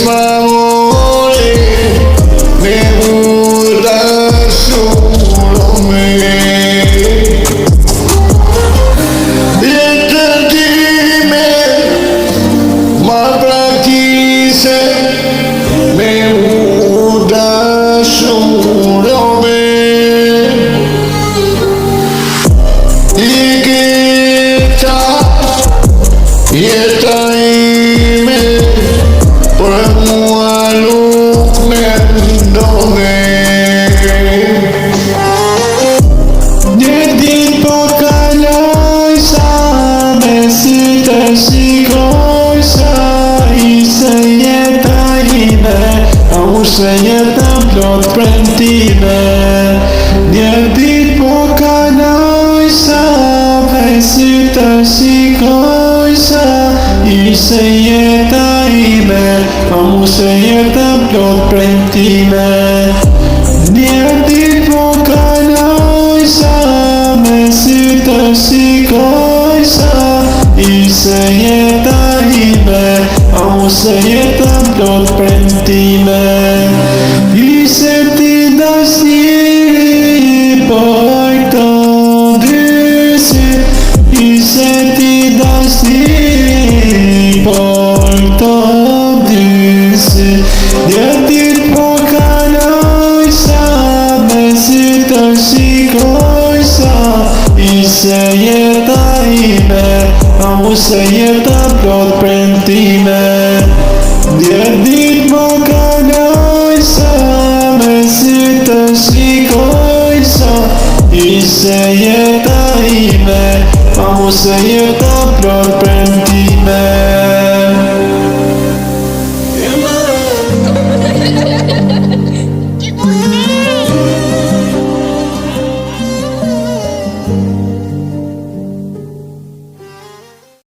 m'amore, me vuda solo me. Jetën time ma prakise, me vuda solo me. Jeta ime për mua nuk mendove. Një dit po kaloj sa me sy të shikoj sa ishte jeta ime, a ushe jeta plot premtime. Një dit po kaloj sa me sy të shikoj sa ishte jeta ime, a ushe jeta plot premtime. Një dit po kaloj sa me sy të shikoj sa ishte jeta ime, a ushe jeta plot premtime. Ishte ti dashniri për këto dy sy, ishte ti dashniri për këto dy sy. Një dit po kaloj sa me sy të shikoj sa ishte jeta ime, a ushe jeta plot premtime. Një dit po kaloj sa me sy të shikoj sa ishte jeta ime, a ushe jeta plot premtime.